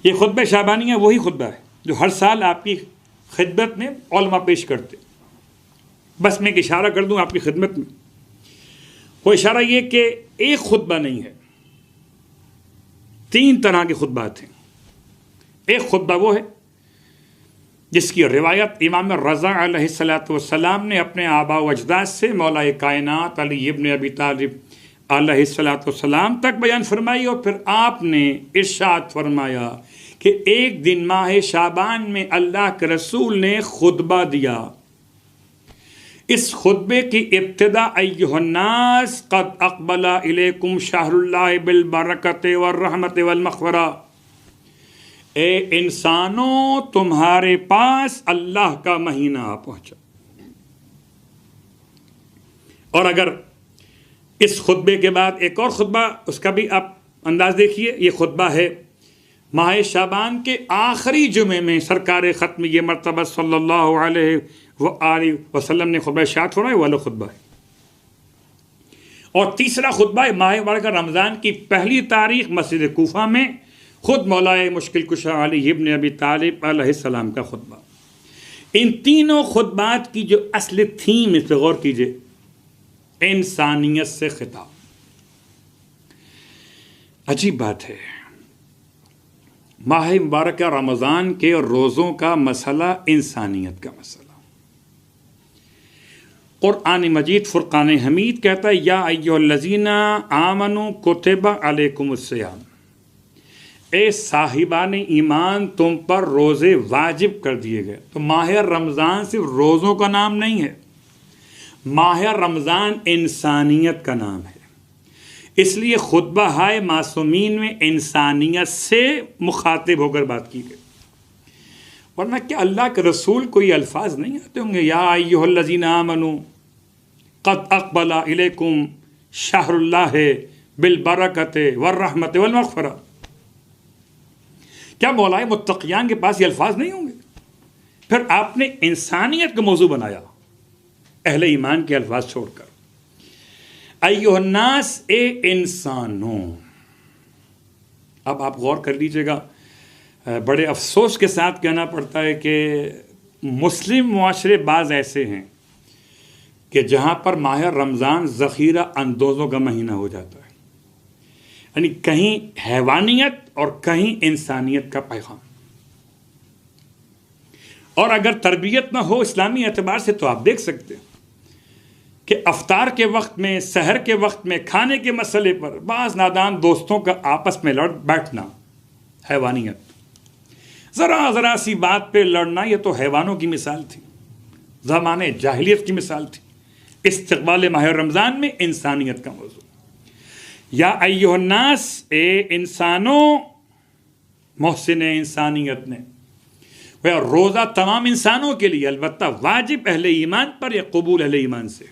یہ خطبہ شعبانی وہی خطبہ ہے جو ہر سال آپ کی خدمت میں علماء پیش کرتے. بس میں ایک اشارہ کر دوں آپ کی خدمت میں. وہ اشارہ یہ کہ ایک خطبہ نہیں ہے، 3 طرح کے خطبات ہیں. ایک خطبہ وہ ہے جس کی روایت امام رضا علیہ السلام نے اپنے آبا و اجداد سے مولا کائنات علی ابن ابی طالب علیہ السلام تک بیان فرمائی. اور پھر آپ نے ارشاد فرمایا کہ ایک دن ماہ شعبان میں اللہ کے رسول نے خطبہ دیا. اس خطبے کی ابتدا ایھا الناس قد اقبل الیکم شہر اللہ بالبرکۃ والرحمۃ والمغفرہ، اے انسانوں تمہارے پاس اللہ کا مہینہ آ پہنچا. اور اگر اس خطبے کے بعد ایک اور خطبہ، اس کا بھی آپ انداز دیکھیے. یہ خطبہ ہے ماہ شعبان کے آخری جمعے میں سرکار ختم یہ مرتبہ صلی اللہ علیہ وآلہ وسلم نے خطبہ ارشاد فرمایا، والا خطبہ ہے. اور تیسرا خطبہ ہے ماہ مبارک رمضان کی پہلی تاریخ مسجد کوفہ میں خود مولائے مشکل کشا علی ابن ابی طالب علیہ السلام کا خطبہ. ان تینوں خطبات کی جو اصل تھیم اس پہ غور کیجئے، انسانیت سے خطاب. عجیب بات ہے، ماہ مبارک رمضان کے روزوں کا مسئلہ انسانیت کا مسئلہ. قرآن مجید فرقان حمید کہتا ہے یا ایھا الذین آمنوا کتب علیکم الصیام، اے صاحبان ایمان تم پر روزے واجب کر دیے گئے. تو ماہ رمضان صرف روزوں کا نام نہیں ہے، ماہ رمضان انسانیت کا نام ہے. اس لیے خطبہ ہائے معصومین میں انسانیت سے مخاطب ہو کر بات کی گئی. ورنہ کیا اللہ کے رسول کو یہ الفاظ نہیں آتے ہوں گے؟ یا ایھا الذین آمنوا قد اقبل الیکم شہر اللہ بالبرکۃ والرحمۃ والمغفرہ. کیا مولائے متقیان کے پاس یہ الفاظ نہیں ہوں گے؟ پھر آپ نے انسانیت کا موضوع بنایا اہل ایمان کے الفاظ چھوڑ کر. ایھا الناس، اے انسانوں. اب آپ غور کر لیجئے گا، بڑے افسوس کے ساتھ کہنا پڑتا ہے کہ مسلم معاشرے بعض ایسے ہیں کہ جہاں پر ماہ رمضان ذخیرہ اندوزوں کا مہینہ ہو جاتا ہے. یعنی کہیں حیوانیت اور کہیں انسانیت کا پیغام. اور اگر تربیت نہ ہو اسلامی اعتبار سے تو آپ دیکھ سکتے ہیں کہ افطار کے وقت میں، سحر کے وقت میں، کھانے کے مسئلے پر بعض نادان دوستوں کا آپس میں لڑ بیٹھنا حیوانیت. ذرا سی بات پہ لڑنا یہ تو حیوانوں کی مثال تھی، زمانے جاہلیت کی مثال تھی. استقبال ماہ رمضان میں انسانیت کا موضوع. یا ایھا الناس، اے انسانوں، محسن انسانیت نے. روزہ تمام انسانوں کے لیے، البتہ واجب اہل ایمان پر یا قبول اہل ایمان سے.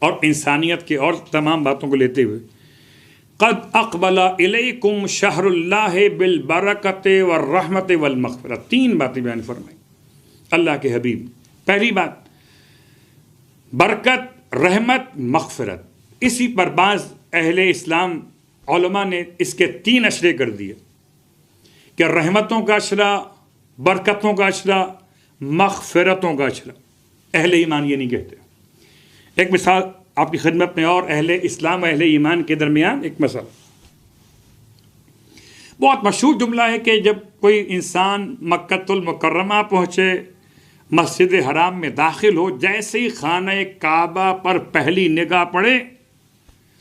اور انسانیت کے اور تمام باتوں کو لیتے ہوئے قد اقبل الیکم شہر اللہ بالبرکۃ والرحمۃ والمغفرہ. 3 باتیں بیان فرمائی اللہ کے حبیب. پہلی بات برکت، رحمت، مغفرت. اسی پر بعض اہل اسلام علماء نے اس کے 3 اشرے کر دیے کہ رحمتوں کا اشرا، برکتوں کا اشرا، مغفرتوں کا اشرا۔ اہل ایمان یہ نہیں کہتے۔ ایک مثال آپ کی خدمت میں، اور اہل اسلام و اہل ایمان کے درمیان ایک مثال، بہت مشہور جملہ ہے کہ جب کوئی انسان مکۃ المکرمہ پہنچے، مسجد حرام میں داخل ہو، جیسے ہی خانہ کعبہ پر پہلی نگاہ پڑے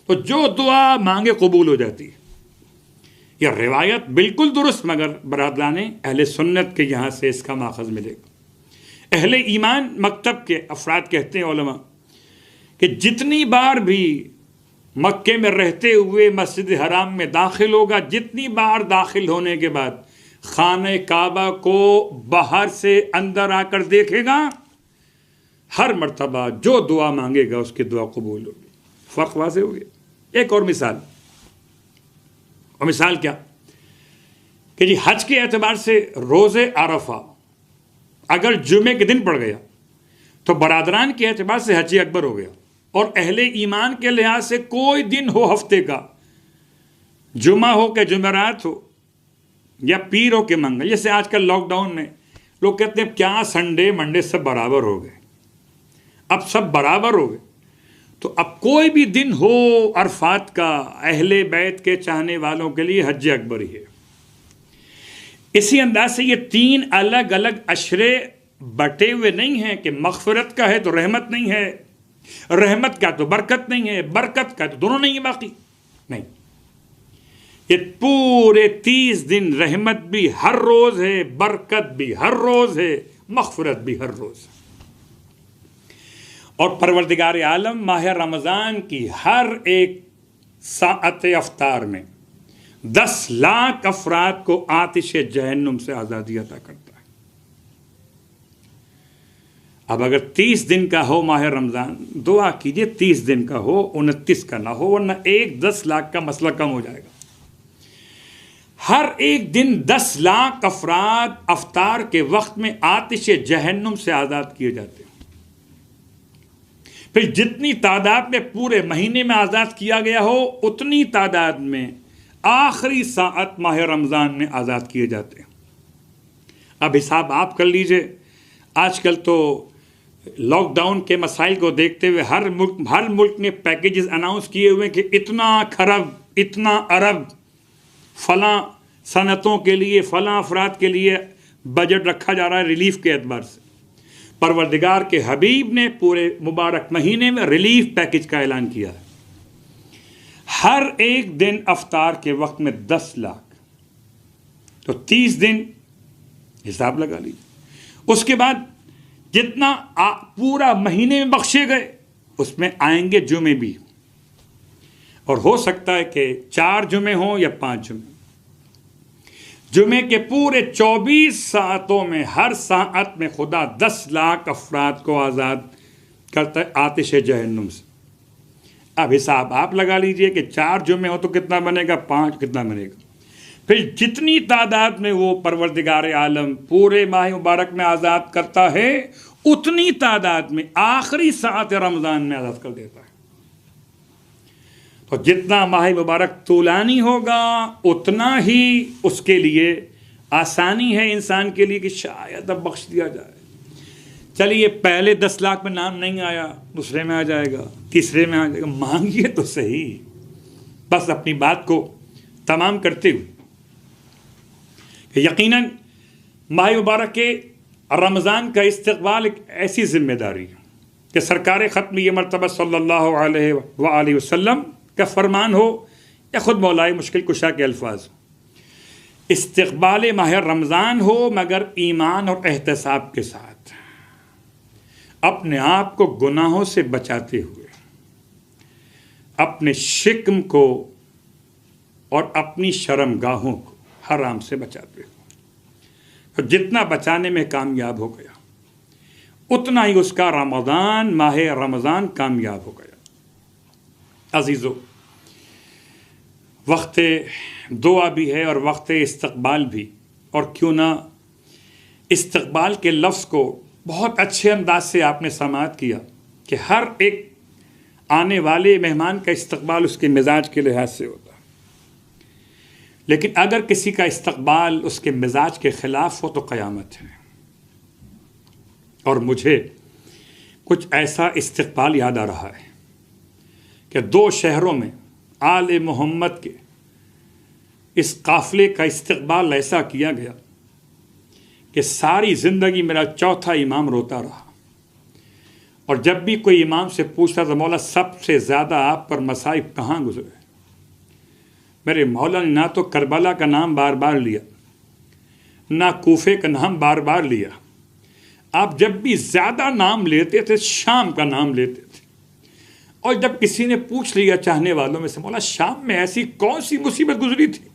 تو جو دعا مانگے قبول ہو جاتی ہے۔ یہ روایت بالکل درست، مگر برادران اہل سنت کے یہاں سے اس کا ماخذ ملے گا۔ اہل ایمان مکتب کے افراد کہتے ہیں علماء کہ جتنی بار بھی مکے میں رہتے ہوئے مسجد حرام میں داخل ہوگا، جتنی بار داخل ہونے کے بعد خانہ کعبہ کو باہر سے اندر آ کر دیکھے گا، ہر مرتبہ جو دعا مانگے گا اس کی دعا قبول ہوگی۔ فرق واضح ہو گیا۔ ایک اور مثال، اور مثال کیا کہ جی حج کے اعتبار سے روز عرفہ اگر جمعے کے دن پڑ گیا تو برادران کے اعتبار سے حج اکبر ہو گیا، اور اہل ایمان کے لحاظ سے کوئی دن ہو ہفتے کا، جمعہ ہو کہ جمعرات ہو یا پیر ہو کہ منگل، جیسے آج کل لاک ڈاؤن میں لوگ کہتے ہیں کیا سنڈے منڈے سب برابر ہو گئے، اب سب برابر ہو گئے، تو اب کوئی بھی دن ہو عرفات کا اہل بیت کے چاہنے والوں کے لیے حج اکبر ہی ہے۔ اسی انداز سے یہ 3 الگ الگ اشرے بٹے ہوئے نہیں ہیں کہ مغفرت کا ہے تو رحمت نہیں ہے، رحمت کا تو برکت نہیں ہے، برکت کا تو دونوں نہیں ہے، باقی نہیں۔ یہ پورے 30 دن رحمت بھی ہر روز ہے، برکت بھی ہر روز ہے، مغفرت بھی ہر روز ہے۔ اور پروردگار عالم ماہ رمضان کی ہر ایک ساعت افطار میں 10 لاکھ افراد کو آتش جہنم سے آزادی عطا کرتا ہے۔ اب اگر 30 دن کا ہو ماہ رمضان، دعا کیجئے 30 دن کا ہو، 29 کا نہ ہو، ورنہ 10 لاکھ کا مسئلہ کم ہو جائے گا۔ ہر ایک دن 10 لاکھ افراد افطار کے وقت میں آتش جہنم سے آزاد کیے جاتے ہیں۔ پھر جتنی تعداد میں پورے مہینے میں آزاد کیا گیا ہو، اتنی تعداد میں آخری ساعت ماہ رمضان میں آزاد کیے جاتے ہیں۔ اب حساب آپ کر لیجئے، آج کل تو لاک ڈاؤن کے مسائل کو دیکھتے ہوئے ہر ملک نے پیکیجز اناؤنس کیے ہوئے کہ اتنا کھرب، اتنا ارب فلاں صنعتوں کے لیے، فلاں افراد کے لیے بجٹ رکھا جا رہا ہے ریلیف کے اعتبار سے۔ پروردگار کے حبیب نے پورے مبارک مہینے میں ریلیف پیکیج کا اعلان کیا ہے۔ ہر ایک دن افطار کے وقت میں 10 لاکھ، تو 30 دن حساب لگا لیجیے۔ اس کے بعد جتنا پورا مہینے میں بخشے گئے اس میں آئیں گے جمعے بھی، اور ہو سکتا ہے کہ 4 جمعے ہوں یا 5 جمعے۔ جمعے کے پورے 24 ساعتوں میں ہر ساعت میں خدا 10 لاکھ افراد کو آزاد کرتا ہے آتش جہنم سے۔ اب حساب آپ لگا لیجئے کہ 4 جمعے ہو تو کتنا بنے گا، 5 کتنا بنے گا۔ پھر جتنی تعداد میں وہ پروردگار عالم پورے ماہ مبارک میں آزاد کرتا ہے، اتنی تعداد میں آخری ساعت رمضان میں آزاد کر دیتا ہے۔ تو جتنا ماہ مبارک طولانی ہوگا اتنا ہی اس کے لیے آسانی ہے انسان کے لیے کہ شاید اب بخش دیا جائے۔ چلیے پہلے 10 لاکھ میں نام نہیں آیا، دوسرے میں آ جائے گا، تیسرے میں آ جائے گا، مانگیے تو صحیح۔ بس اپنی بات کو تمام کرتے ہوئے کہ یقیناً ماہ مبارک کے رمضان کا استقبال ایک ایسی ذمہ داری ہے کہ سرکار ختم یہ مرتبہ صلی اللہ علیہ وآلہ وسلم کا فرمان ہو یا خود مولائے مشکل کشا کے الفاظ ہو، استقبال ماہ رمضان ہو مگر ایمان اور احتساب کے ساتھ، اپنے آپ کو گناہوں سے بچاتے ہوئے، اپنے شکم کو اور اپنی شرمگاہوں کو حرام سے بچاتے ہوئے۔ تو جتنا بچانے میں کامیاب ہو گیا اتنا ہی اس کا رمضان، ماہ رمضان کامیاب ہو گیا۔ عزیزو، وقت دعا بھی ہے اور وقت استقبال بھی، اور کیوں نہ استقبال کے لفظ کو بہت اچھے انداز سے آپ نے سماعت کیا کہ ہر ایک آنے والے مہمان کا استقبال اس کے مزاج کے لحاظ سے ہوتا ہے، لیکن اگر کسی کا استقبال اس کے مزاج کے خلاف ہو تو قیامت ہے۔ اور مجھے کچھ ایسا استقبال یاد آ رہا ہے کہ 2 شہروں میں آل محمد کے اس قافلے کا استقبال ایسا کیا گیا کہ ساری زندگی میرا چوتھا امام روتا رہا، اور جب بھی کوئی امام سے پوچھتا تھا مولا سب سے زیادہ آپ پر مصائب کہاں گزرے، میرے مولا نے نہ تو کربلا کا نام بار بار لیا، نہ کوفے کا نام بار بار لیا، آپ جب بھی زیادہ نام لیتے تھے شام کا نام لیتے تھے۔ اور جب کسی نے پوچھ لیا چاہنے والوں میں سے مولا شام میں ایسی کون سی مصیبت گزری تھی،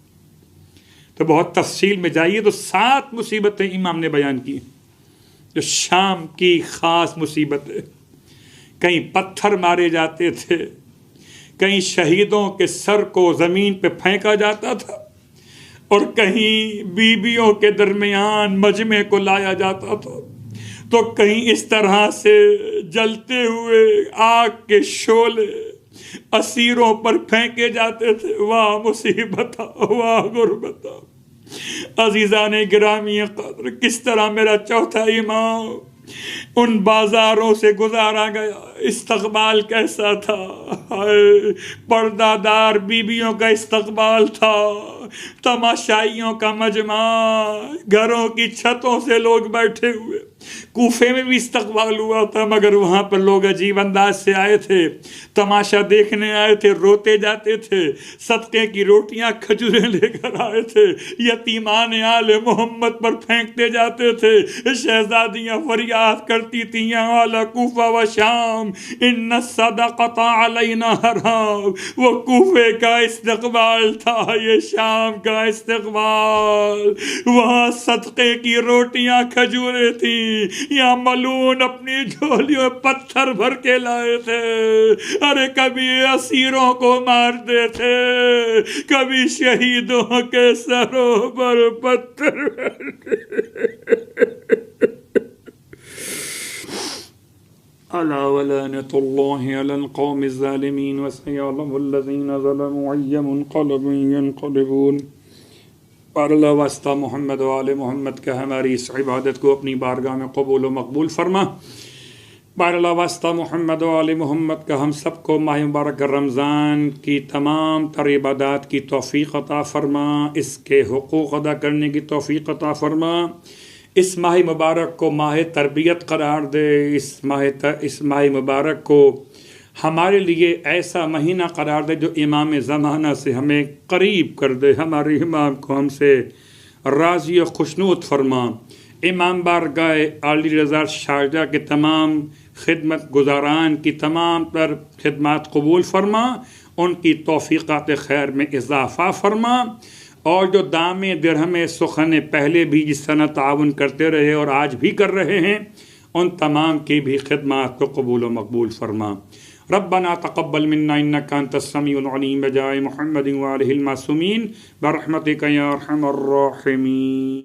تو بہت تفصیل میں جائیے تو 7 مصیبتیں امام نے بیان کی جو شام کی خاص مصیبتیں۔ کہیں پتھر مارے جاتے تھے، کہیں شہیدوں کے سر کو زمین پہ پھینکا جاتا تھا، اور کہیں بیویوں کے درمیان مجمع کو لایا جاتا تھا، تو کہیں اس طرح سے جلتے ہوئے آگ کے شعلے اسیروں پر پھینکے جاتے تھے۔ واہ مصیبت، واہ غربت۔ عزیزان گرامی قدر، کس طرح میرا چوتھا امام ان بازاروں سے گزارا گیا، استقبال کیسا تھا، پردہ دار بیویوں کا استقبال تھا، تماشائیوں کا مجمع، گھروں کی چھتوں سے لوگ بیٹھے ہوئے۔ کوفے میں بھی استقبال ہوا تھا، مگر وہاں پر لوگ عجیب انداز سے آئے تھے، تماشا دیکھنے آئے تھے، روتے جاتے تھے، صدقے کی روٹیاں کھجوریں لے کر آئے تھے، یتیمان آل محمد پر پھینکتے جاتے تھے، شہزادیاں فریاد کرتی تھیں یا اہل کوفہ و شام ان الصدقۃ علینا حرام۔ وہ کوفے کا استقبال تھا، یہ شام کا استقبال۔ وہاں صدقے کی روٹیاں کھجوریں تھیں، یا ملون اپنی جھولیوں پتھر بھر کے لائے تھے۔ ارے کبھی اسیروں کو مارتے تھے، کبھی شہیدوں کے سروں پر پتھر الا ولعنۃ اللہ علی القوم الظالمین وسيعلم الذین ظلموا أي منقلب ينقلبون۔ بار اللہ واسطہ محمد و آل محمد کا ہماری اس عبادت کو اپنی بارگاہ میں قبول و مقبول فرما۔ بار اللہ واسطہ محمد و آل محمد کا ہم سب کو ماہ مبارک رمضان کی تمام تر عبادات کی توفیق عطا فرما، اس کے حقوق ادا کرنے کی توفیق عطا فرما، اس ماہ مبارک کو ماہ تربیت قرار دے، اس ماہ مبارک کو ہمارے لیے ایسا مہینہ قرار دے جو امام زمانہ سے ہمیں قریب کر دے، ہمارے امام کو ہم سے راضی و خوشنود فرما۔ امام بارگاہ عالی رضا شارجہ کے تمام خدمت گزاران کی تمام تر خدمات قبول فرما، ان کی توفیقات خیر میں اضافہ فرما، اور جو دام درہم سخن پہلے بھی جس طرح تعاون کرتے رہے اور آج بھی کر رہے ہیں، ان تمام کی بھی خدمات کو قبول و مقبول فرما۔ ربنا تقبل منا انك انت السميع العليم بجاه محمد وآله المعصومين برحمتك يا ارحم الراحمين۔